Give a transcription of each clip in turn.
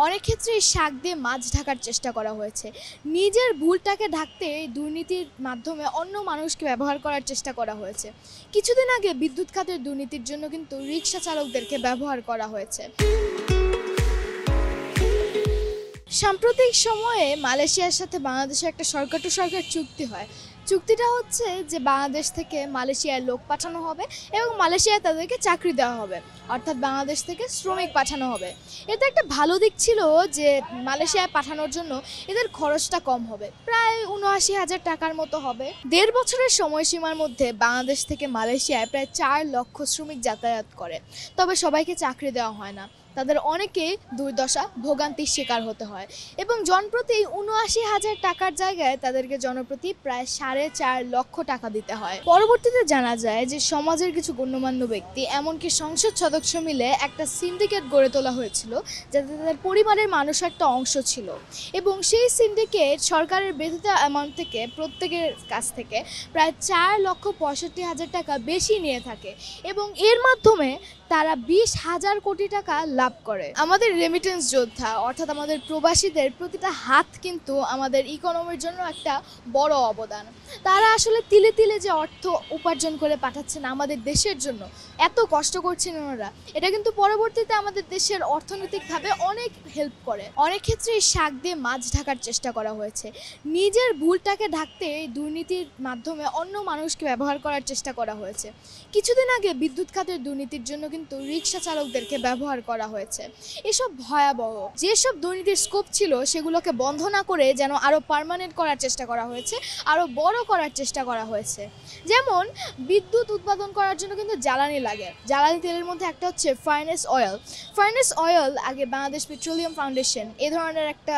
অনেক ক্ষেত্রেই শাক দিয়ে মাছ ঢাকার চেষ্টা করা হয়েছে। নিজের ভুলটাকে ঢাকতে দুর্নীতির মাধ্যমে অন্য মানুষকে ব্যবহার করার চেষ্টা করা হয়েছে। কিছুদিন আগে বিদ্যুৎ খাতের দুর্নীতির জন্য কিন্তু রিকশা চালকদেরকে ব্যবহার করা হয়েছে। সাম্প্রতিক সময়ে মালয়েশিয়ার সাথে বাংলাদেশের একটা সরকার টু সরকার চুক্তি হয়। চুক্তিটা হচ্ছে যে বাংলাদেশ থেকে মালয়েশিয়ায় লোক পাঠানো হবে এবং মালয়েশিয়ায় তাদেরকে চাকরি দেওয়া হবে, অর্থাৎ বাংলাদেশ থেকে শ্রমিক পাঠানো হবে। এতে একটা ভালো দিক ছিল যে মালয়েশিয়ায় পাঠানোর জন্য এদের খরচটা কম হবে, প্রায় ৭৯,০০০ টাকার মতো হবে। ১.৫ বছরের সময়সীমার মধ্যে বাংলাদেশ থেকে মালয়েশিয়ায় প্রায় ৪ লক্ষ শ্রমিক যাতায়াত করে। তবে সবাইকে চাকরি দেওয়া হয় না, তাদের অনেকেই দুর্দশা ভোগান্তির শিকার হতে হয় এবং জনপ্রতি ৭৯,০০০ টাকার জায়গায় তাদেরকে জনপ্রতি প্রায় ৪.৫ লক্ষ টাকা দিতে হয়। পরবর্তীতে জানা যায় যে সমাজের কিছু গণ্যমান্য ব্যক্তি এমনকি সংসদ সদস্য মিলে একটা সিন্ডিকেট গড়ে তোলা হয়েছিল, যাতে তাদের পরিবারের মানুষের একটা অংশ ছিল এবং সেই সিন্ডিকেট সরকারের বেঁধে দেওয়া অ্যামাউন্ট থেকে প্রত্যেকের কাছ থেকে প্রায় ৪,৬৫,০০০ টাকা বেশি নিয়ে থাকে এবং এর মাধ্যমে তারা ২০,০০০ কোটি টাকা লাভ করে। আমাদের রেমিটেন্স যোদ্ধা অর্থাৎ আমাদের প্রবাসীদের প্রতিটা হাত কিন্তু আমাদের ইকোনমির জন্য একটা বড় অবদান। তারা আসলে তিলে তিলে যে অর্থ উপার্জন করে পাঠাচ্ছেন আমাদের দেশের জন্য, এত কষ্ট করছেন ওনারা, এটা কিন্তু পরবর্তীতে আমাদের দেশের অর্থনৈতিকভাবে অনেক হেল্প করে। অনেক ক্ষেত্রে শাক দিয়ে মাছ ঢাকার চেষ্টা করা হয়েছে। নিজের ভুলটাকে ঢাকতে দুর্নীতির মাধ্যমে অন্য মানুষকে ব্যবহার করার চেষ্টা করা হয়েছে। কিছুদিন আগে বিদ্যুৎ খাতের দুর্নীতির জন্য কিন্তু রিকশা চালকদেরকে ব্যবহার করা হয়েছে। এসব ভয়াবহ। যেসব দুর্নীতির স্কোপ ছিল সেগুলোকে বন্ধ না করে যেন আরও পার্মানেন্ট করার চেষ্টা করা হয়েছে, আরও বড় করার চেষ্টা করা হয়েছে। যেমন বিদ্যুৎ উৎপাদন করার জন্য কিন্তু জ্বালানি লাগে। জ্বালানি তেলের মধ্যে একটা হচ্ছে ফার্নেস অয়েল। ফার্নেস অয়েল আগে বাংলাদেশ পেট্রোলিয়াম ফাউন্ডেশন এ ধরনের একটা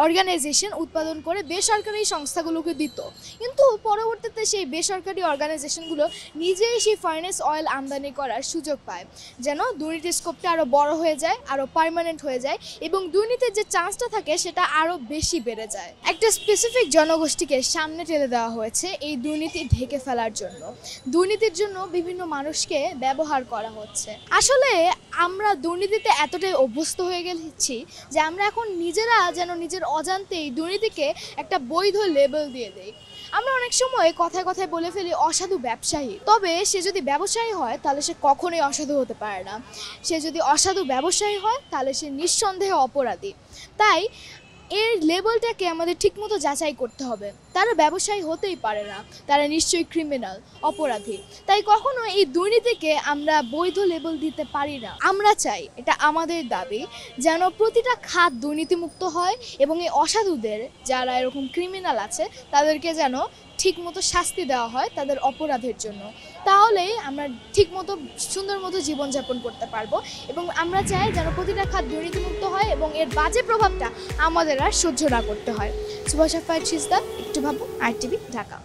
অর্গানাইজেশন উৎপাদন করে বেসরকারি সংস্থাগুলোকে দিত, কিন্তু পরবর্তীতে সেই বেসরকারি অর্গানাইজেশনগুলো নিজেই সেই ফার্নেস অয়েল আমদানি করার সুযোগ পায়, যেন দুর্নীতির স্কোপটা আরও বড় হয়ে যায়, আরও পার্মানেন্ট হয়ে যায় এবং দুর্নীতির যে চান্সটা থাকে সেটা আরও বেশি বেড়ে যায়। একটা স্পেসিফিক জনগোষ্ঠীকে সামনে ঠেলে দেওয়া হয়েছে এই দুর্নীতি ঢেকে ফেলার জন্য। দুর্নীতির জন্য বিভিন্ন মানুষকে ব্যবহার করা হচ্ছে। আসলে আমরা দুর্নীতিতে এতটাই অভ্যস্ত হয়ে গেছি যে আমরা এখন নিজেরা যেন নিজের অজান্তেই দুর্নীতিকে একটা বৈধ লেবেল দিয়ে দেই। আমরা অনেক সময় কথায় কথায় বলে ফেলি অসাধু ব্যবসায়ী, তবে সে যদি ব্যবসায়ী হয় তাহলে সে কখনোই অসাধু হতে পারে না। সে যদি অসাধু ব্যবসায়ী হয় তাহলে সে নিঃসন্দেহে অপরাধী। তাই এর লেবেলটাকে আমাদের ঠিকমতো যাচাই করতে হবে। তারা ব্যবসায়ী হতেই পারে না, তারা নিশ্চয়ই ক্রিমিনাল, অপরাধী। তাই কখনো এই দুর্নীতিকে আমরা বৈধ লেবেল দিতে পারি না। আমরা চাই, এটা আমাদের দাবি, যেন প্রতিটা খাত দুর্নীতিমুক্ত হয় এবং এই অসাধুদের, যারা এরকম ক্রিমিনাল আছে, তাদেরকে যেন ঠিকমতো শাস্তি দেওয়া হয় তাদের অপরাধের জন্য। তাহলেই আমরা ঠিকমতো সুন্দর মতো জীবনযাপন করতে পারবো এবং আমরা চাই যেন প্রতিটা খাত দুর্নীতিমুক্ত হয় এবং এর বাজে প্রভাবটা আমাদের আর সহ্য না করতে হয়। সুভাষ আফায়েদ সিজদা, একটু ভাবো, RTV, ঢাকা।